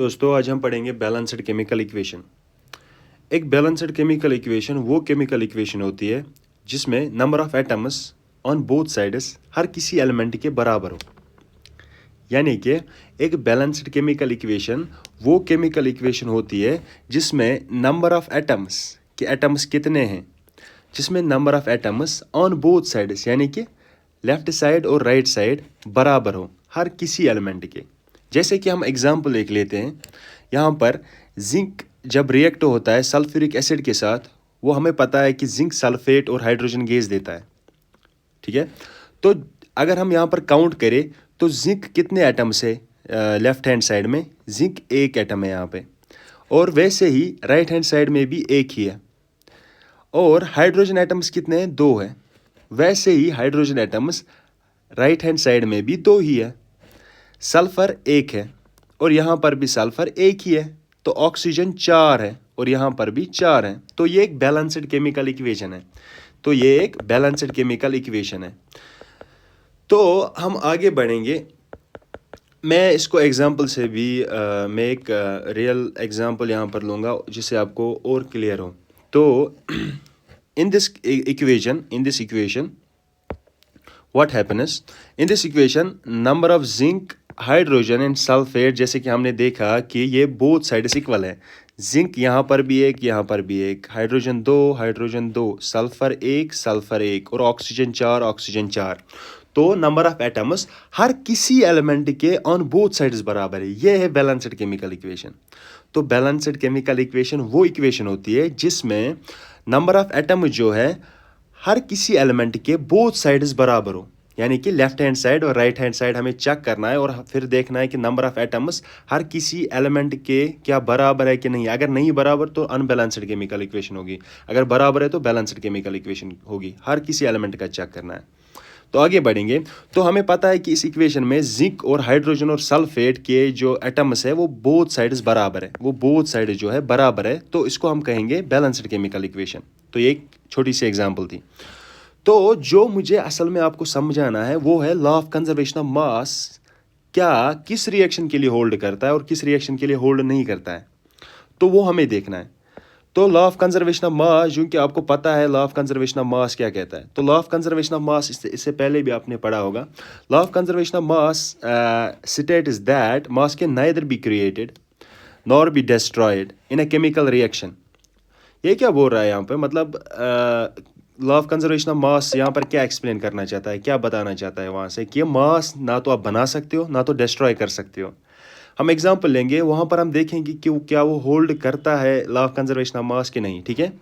दोस्तों आज हम पढ़ेंगे बैलेंस्ड केमिकल इक्वेशन। एक बैलेंस्ड केमिकल इक्वेशन वो केमिकल इक्वेशन होती है जिसमें number of atoms on both sides हर किसी एलिमेंट के बराबर हो। यानी कि एक बैलेंस्ड केमिकल इक्वेशन वो केमिकल इक्वेशन होती है जिसमें नंबर ऑफ एटम्स के एटम्स कितने हैं, जिसमें number of atoms on both sides यानी कि लेफ्ट साइड और राइट साइड बराबर हो हर किसी एलिमेंट के। जैसे कि हम एग्जांपल देख लेते हैं, यहाँ पर जिंक जब रिएक्ट होता है सल्फ्यूरिक एसिड के साथ, वो हमें पता है कि जिंक सल्फेट और हाइड्रोजन गैस देता है। ठीक है, तो अगर हम यहाँ पर काउंट करें तो जिंक कितने एटम्स है, लेफ्ट हैंड साइड में जिंक एक एटम है यहाँ पे, और वैसे ही राइट हैंड साइड में भी एक ही है। और हाइड्रोजन एटम्स कितने हैं, दो है। वैसे ही hydrogen atoms right hand side में भी दो ही है। सल्फर एक है और यहाँ पर भी सल्फर एक ही है, तो ऑक्सीजन चार है और यहाँ पर भी चार है। तो ये एक बैलेंस्ड केमिकल इक्वेशन है। तो हम आगे बढ़ेंगे। मैं इसको एग्जांपल से भी मैं एक रियल एग्जांपल यहाँ पर लूँगा जिससे आपको और क्लियर हो। तो in this equation what happens, in this equation number of zinc, hydrogen and sulphate, जैसे कि हमने देखा कि ये बोथ साइड्स इक्वल है। जिंक यहाँ पर भी एक, यहाँ पर भी एक, हाइड्रोजन दो, सल्फर एक और ऑक्सीजन चार। तो नंबर ऑफ एटम्स हर किसी एलिमेंट के ऑन बोथ साइड्स बराबर है। ये है बैलेंस्ड केमिकल इक्वेशन। तो बैलेंस्ड केमिकल इक्वेशन वो इक्वेशन होती है जिसमें नंबर ऑफ एटम जो है हर किसी एलिमेंट के बोथ साइड्स बराबर हो। यानी कि लेफ्ट हैंड साइड और राइट हैंड साइड हमें चेक करना है और फिर देखना है कि नंबर ऑफ एटम्स हर किसी एलिमेंट के क्या बराबर है कि नहीं। अगर नहीं बराबर तो अनबैलेंस्ड केमिकल इक्वेशन होगी, अगर बराबर है तो बैलेंस्ड केमिकल इक्वेशन होगी। हर किसी एलिमेंट का चेक करना है। तो आगे बढ़ेंगे तो हमें पता है कि इस इक्वेशन में जिंक और हाइड्रोजन और सल्फेट के जो एटम्स है वो बोथ साइड्स बराबर है, वो बोथ साइड जो है बराबर है। तो इसको हम कहेंगे बैलेंस्ड केमिकल इक्वेशन। तो ये एक छोटी सी एग्जांपल थी। तो जो मुझे असल में आपको समझाना है वो है law of conservation of mass क्या किस रिएक्शन के लिए होल्ड करता है और किस रिएक्शन के लिए होल्ड नहीं करता है, तो वो हमें देखना है। तो law of conservation of mass, जो कि आपको पता है law of conservation of mass क्या कहता है। तो law of conservation of mass इससे पहले भी आपने पढ़ा होगा। Law of conservation of mass state is that mass can neither be created nor be destroyed in a chemical reaction. ये क्या बोल रहा है यहाँ पे, मतलब law of conservation of mass यहाँ पर क्या एक्सप्लेन करना चाहता है, क्या बताना चाहता है वहाँ से कि मास ना तो आप बना सकते हो ना तो डिस्ट्रॉय कर सकते हो। हम एग्जांपल लेंगे, वहाँ पर हम देखेंगे कि क्या वो होल्ड करता है law of conservation of mass कि नहीं। ठीक है,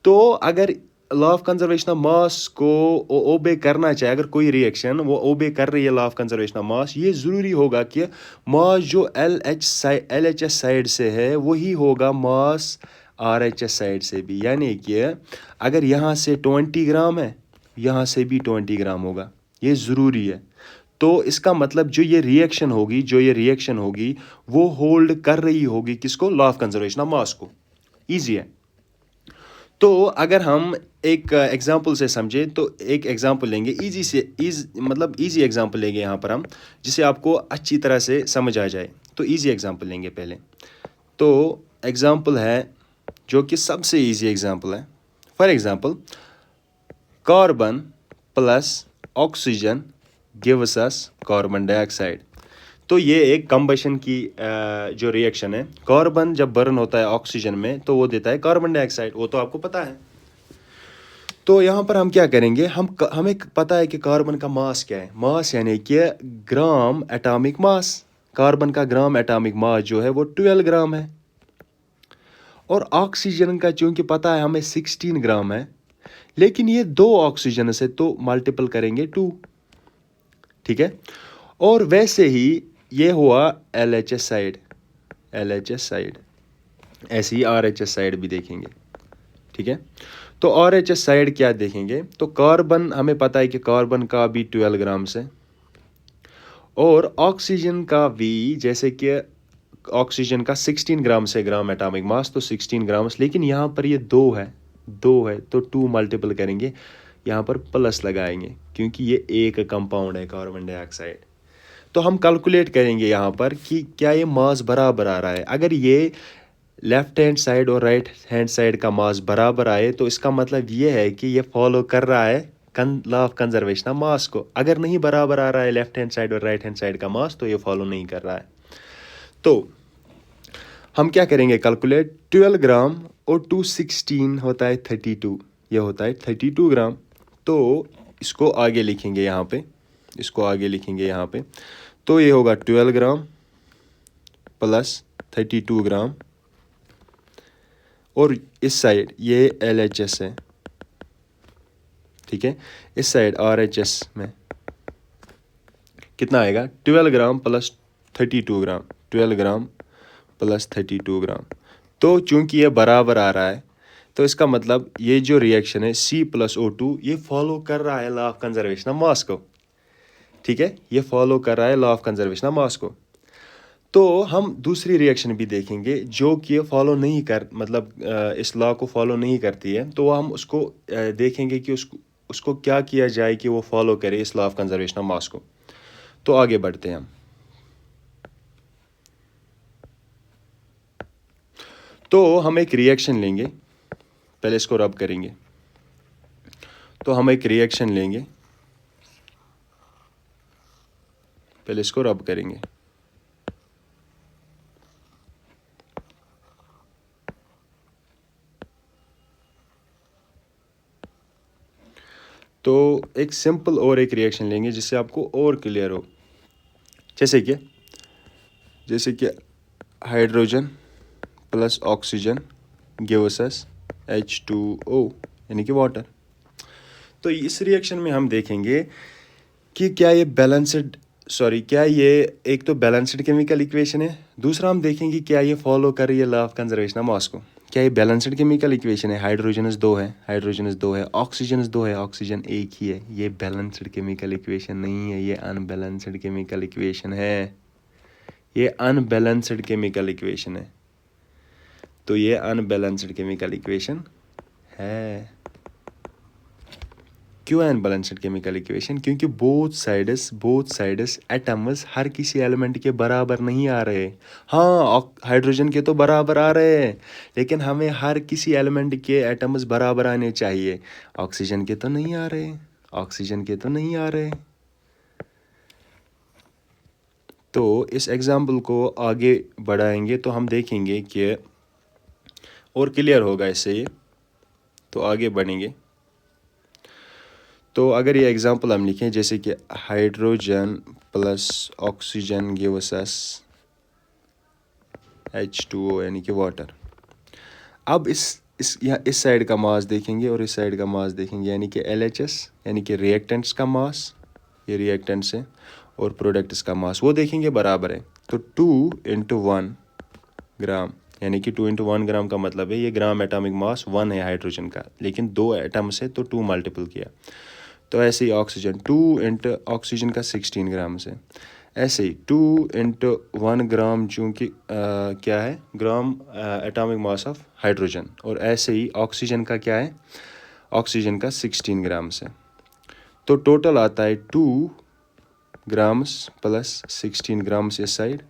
तो अगर law of conservation of mass को ओबे करना चाहे, अगर कोई रिएक्शन वो ओबे कर रही है law of conservation of mass, ये ज़रूरी होगा कि मास जो LHS साइड से है वही होगा मास RHS साइड से भी। यानी कि अगर यहाँ से 20 ग्राम है, यहाँ से भी 20 ग्राम होगा, ये ज़रूरी है। तो इसका मतलब जो ये रिएक्शन होगी वो होल्ड कर रही होगी किसको, law of conservation of mass को। ईजी है। तो अगर हम एक एग्जांपल से समझे तो एक एग्जांपल लेंगे, इजी एग्जांपल लेंगे यहाँ पर हम, जिसे आपको अच्छी तरह से समझ आ जाए। तो इजी एग्जांपल लेंगे पहले। तो एग्जांपल है जो कि सबसे इजी एग्जांपल है। For example carbon plus oxygen gives us carbon dioxide. तो ये एक कंबशन की जो रिएक्शन है, कार्बन जब बर्न होता है ऑक्सीजन में तो वो देता है कार्बन डाइऑक्साइड, वो तो आपको पता है। तो यहाँ पर हम क्या करेंगे, हमें पता है कि कार्बन का मास क्या है। मास यानी कि ग्राम एटॉमिक मास। कार्बन का ग्राम एटॉमिक मास जो है वो 12 ग्राम है। और ऑक्सीजन का चूंकि पता है हमें 16 ग्राम है, लेकिन ये दो ऑक्सीजन से तो मल्टीपल करेंगे 2। ठीक है, और वैसे ही ये हुआ LHS साइड, ऐसे ही RHS साइड भी देखेंगे। ठीक है, तो RHS साइड क्या देखेंगे, तो कार्बन हमें पता है कि कार्बन का भी 12 ग्राम से, और ऑक्सीजन का भी, जैसे कि ऑक्सीजन का 16 ग्राम से ग्राम एटॉमिक मास, तो 16 ग्राम, लेकिन यहाँ पर ये दो है तो 2 मल्टीपल करेंगे, यहाँ पर प्लस लगाएंगे क्योंकि ये एक कंपाउंड है कार्बन डाइऑक्साइड। तो हम कैलकुलेट करेंगे यहाँ पर कि क्या ये मास बराबर आ रहा है। अगर ये लेफ्ट हैंड साइड और राइट हैंड साइड का मास बराबर आए तो इसका मतलब ये है कि ये फॉलो कर रहा है law of conservation of mass को। अगर नहीं बराबर आ रहा है लेफ्ट हैंड साइड और राइट हैंड साइड का मास तो ये फॉलो नहीं कर रहा है। तो हम क्या करेंगे कैलकुलेट 12 ग्राम और 216 होता है 32, ये होता है 32 ग्राम। तो इसको आगे लिखेंगे यहाँ पे, इसको आगे लिखेंगे यहाँ पे। तो ये होगा 12 ग्राम प्लस 32 ग्राम और इस साइड ये LHS है, ठीक है। इस साइड RHS में कितना आएगा 12 ग्राम प्लस 32 ग्राम, 12 ग्राम प्लस 32 ग्राम। तो चूंकि ये बराबर आ रहा है तो इसका मतलब ये जो रिएक्शन है C+O2 ये फॉलो कर रहा है law of conservation of mass को, ठीक है। ये फॉलो कर रहा है law of conservation of mass को। तो हम दूसरी रिएक्शन भी देखेंगे जो कि फॉलो नहीं कर मतलब इस लॉ को फॉलो नहीं करती है। तो हम उसको देखेंगे कि उसको क्या किया जाए कि वो फॉलो करे इस law of conservation of mass को। तो आगे बढ़ते हैं हम। तो हम एक रिएक्शन लेंगे, पहले इसको रब करेंगे। तो हम एक रिएक्शन लेंगे, पहले इसको रब करेंगे। तो एक सिंपल और एक रिएक्शन लेंगे जिससे आपको और क्लियर हो। जैसे कि hydrogen plus oxygen gives us H2O यानी कि वाटर। तो इस रिएक्शन में हम देखेंगे कि क्या ये एक तो बैलेंस्ड केमिकल इक्वेशन है, दूसरा हम देखेंगे क्या ये फॉलो कर रही है law of conservation of mass को। क्या ये बैलेंस्ड केमिकल इक्वेशन है, हाइड्रोजन 2 है, ऑक्सीजन 2 है, ऑक्सीजन एक ही है। ये बैलेंस्ड केमिकल इक्वेशन नहीं है, ये अनबैलेंस्ड केमिकल इक्वेशन है, ये अनबैलेंस्ड केमिकल इक्वेशन है। तो ये अनबैलेंस्ड केमिकल इक्वेशन है। क्यों अनबैलेंस्ड केमिकल इक्वेशन? क्योंकि बोथ साइड्स एटम्स हर किसी एलिमेंट के बराबर नहीं आ रहे। हाँ, हाइड्रोजन के तो बराबर आ रहे हैं, लेकिन हमें हर किसी एलिमेंट के एटम्स बराबर आने चाहिए। ऑक्सीजन के तो नहीं आ रहे। तो इस एग्जाम्पल को आगे बढ़ाएंगे तो हम देखेंगे कि और क्लियर होगा इससे ये। तो आगे बढ़ेंगे। तो अगर ये एग्जांपल हम लिखें जैसे कि hydrogen plus oxygen gives us H2O यानी कि वाटर। अब इस साइड का मास देखेंगे और इस साइड का मास देखेंगे, यानी कि LHS यानी कि रिएक्टेंट्स का मास, ये रिएक्टेंट्स है, और प्रोडक्ट्स का मास वो देखेंगे बराबर है। तो 2 × 1 ग्राम यानी कि 2 × 1 ग्राम का मतलब है ये ग्राम एटॉमिक मास 1 है हाइड्रोजन का, लेकिन 2 एटम्स है तो 2 मल्टीपल किया। तो ऐसे ही ऑक्सीजन 2 × ऑक्सीजन का 16 ग्राम से, ऐसे ही 2 × 1 ग्राम चूँकि क्या है gram atomic mass of hydrogen, और ऐसे ही ऑक्सीजन का क्या है, ऑक्सीजन का 16 ग्राम से। तो टोटल आता है 2 ग्राम्स प्लस 16 ग्राम्स इस साइड,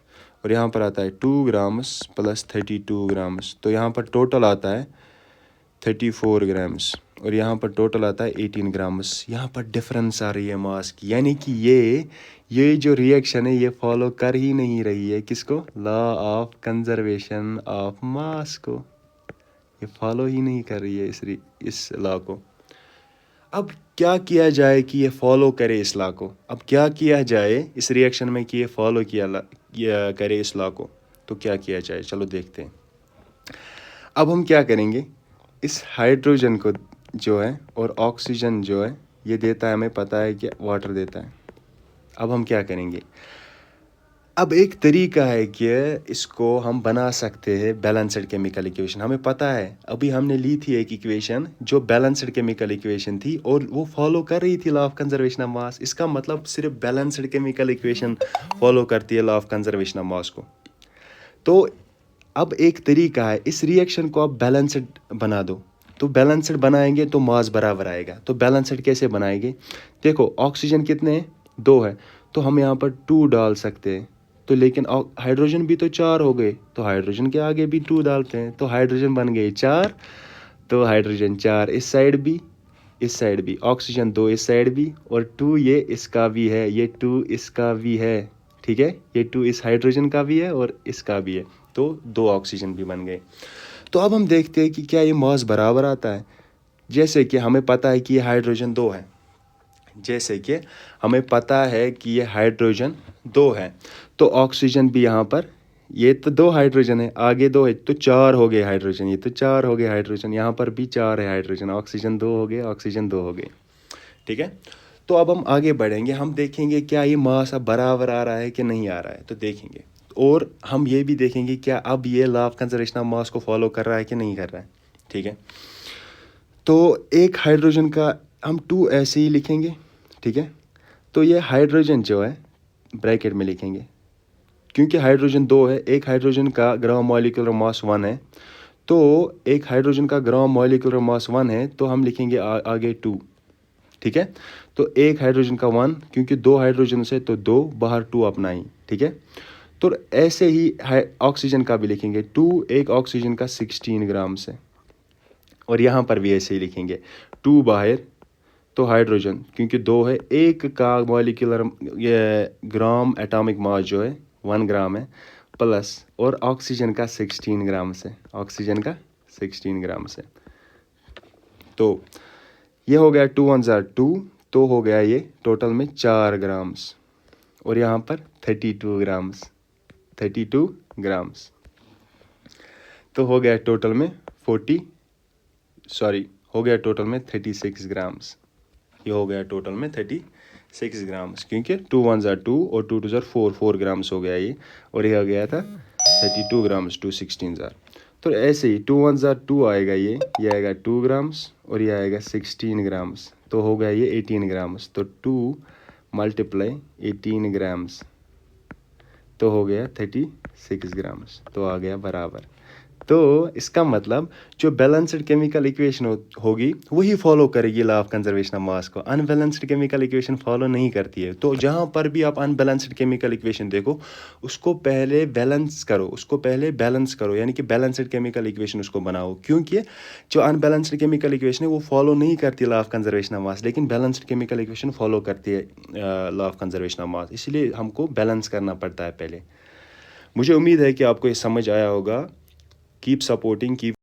और यहाँ पर आता है 2 ग्राम्स प्लस 32 ग्राम्स। तो यहाँ पर टोटल आता है 34 ग्राम्स, और यहाँ पर टोटल आता है 18 ग्राम्स। यहाँ पर डिफरेंस आ रही है मास की, यानी कि ये जो रिएक्शन है ये फॉलो कर ही नहीं रही है किसको, law of conservation of mass को। ये फॉलो ही नहीं कर रही है इस लॉ को। अब क्या किया जाए कि ये फॉलो करे इस लॉ को? अब क्या किया जाए इस रिएक्शन में कि ये फॉलो किया करे इस लॉ को? तो क्या किया जाए, चलो देखते हैं। अब हम क्या करेंगे, इस हाइड्रोजन को जो है और ऑक्सीजन जो है ये देता है, हमें पता है कि वाटर देता है। अब हम क्या करेंगे, अब एक तरीका है कि इसको हम बना सकते हैं बैलेंस्ड केमिकल इक्वेशन। हमें पता है अभी हमने ली थी एक इक्वेशन जो बैलेंस्ड केमिकल इक्वेशन थी और वो फॉलो कर रही थी law of conservation of mass. इसका मतलब सिर्फ बैलेंस्ड केमिकल इक्वेशन फॉलो करती है law of conservation of mass को। तो अब एक तरीका है, इस रिएक्शन को आप बैलेंस्ड बना दो। तो बैलेंस्ड बनाएंगे तो मास बराबर आएगा। तो बैलेंस्ड कैसे बनाएंगे, देखो ऑक्सीजन कितने हैं, 2 है, तो हम यहाँ पर 2 डाल सकते हैं। तो लेकिन हाइड्रोजन भी तो 4 हो गए, तो हाइड्रोजन के आगे भी 2 डालते हैं, तो हाइड्रोजन बन गए 4। तो हाइड्रोजन 4 इस साइड भी, इस साइड भी, ऑक्सीजन 2 इस साइड भी, और 2 ये इसका भी है, ये 2 इसका भी है, ठीक है। ये 2 इस हाइड्रोजन का भी है और इसका भी है, तो 2 ऑक्सीजन भी बन गए। तो अब हम देखते हैं कि क्या ये मास बराबर आता है। जैसे कि हमें पता है कि ये हाइड्रोजन 2 है, जैसे कि हमें पता है कि ये हाइड्रोजन 2 है, तो ऑक्सीजन भी यहाँ पर, ये तो 2 हाइड्रोजन है, आगे 2 है, तो 4 हो गए हाइड्रोजन, ये तो 4 हो गए हाइड्रोजन, यहाँ पर भी 4 है हाइड्रोजन, ऑक्सीजन 2 हो गए, ऑक्सीजन 2 हो गए, ठीक है। तो अब हम आगे बढ़ेंगे, हम देखेंगे क्या ये मास अब बराबर आ रहा है कि नहीं आ रहा है, तो देखेंगे। और हम ये भी देखेंगे क्या अब ये law of conservation of mass को फॉलो कर रहा है कि नहीं कर रहा है, ठीक है। तो एक हाइड्रोजन का हम 2 ऐसे ही लिखेंगे, ठीक है। तो ये हाइड्रोजन जो है ब्रैकेट में लिखेंगे, क्योंकि हाइड्रोजन 2 है, एक हाइड्रोजन का ग्राम मॉलिक्यूलर मास 1 है, तो एक हाइड्रोजन का ग्राम मॉलिक्यूलर मास 1 है, तो हम लिखेंगे आगे 2, ठीक है। तो एक हाइड्रोजन का 1, क्योंकि 2 हाइड्रोजन से तो 2 बाहर 2 अपना ही, ठीक है। तो ऐसे ही ऑक्सीजन का भी लिखेंगे 2, एक ऑक्सीजन का 16 ग्राम से, और यहाँ पर भी ऐसे ही लिखेंगे 2 बाहर, तो हाइड्रोजन क्योंकि 2 है, एक का मॉलिक्यूलर ये ग्राम एटॉमिक मास जो है 1 ग्राम है, प्लस और ऑक्सीजन का 16 ग्राम से, ऑक्सीजन का 16 ग्राम से। तो ये हो गया 2 1 2, तो हो गया ये टोटल में 4 ग्राम्स, और यहाँ पर 32 ग्राम्स, 32 ग्राम्स, तो हो गया टोटल में 36 ग्राम्स। ये हो गया टोटल में 36 ग्राम्स, क्योंकि 2 1 2 और 2 2 4 ग्राम्स हो गया ये, और ये हो गया था 32 ग्राम्स, 2 16 तो ऐसे ही 2 1 2 आएगा, ये आएगा 2 ग्राम्स, और ये आएगा 16 ग्राम्स, तो हो गया ये 18 ग्राम्स। तो 2 × 18 ग्राम्स, तो हो गया 36 ग्राम्स, तो आ गया बराबर। तो इसका मतलब जो बैलेंस्ड केमिकल इक्वेशन होगी वही फॉलो करेगी law of conservation of mass को, अनबैलेंस्ड केमिकल इक्वेशन फॉलो नहीं करती है। तो जहाँ पर भी आप अनबैलेंस्ड केमिकल इक्वेशन देखो, उसको पहले बैलेंस करो, यानी कि बैलेंस्ड केमिकल इक्वेशन उसको बनाओ, क्योंकि जो अनबैलेंस्ड केमिकल इक्वेशन है वो फॉलो नहीं करती law of conservation of mass, लेकिन बैलेंस्ड केमिकल इक्वेशन फॉलो करती है law of conservation of mass, इसलिए हमको बैलेंस करना पड़ता है पहले। मुझे उम्मीद है कि आपको ये समझ आया होगा। Keep supporting, keep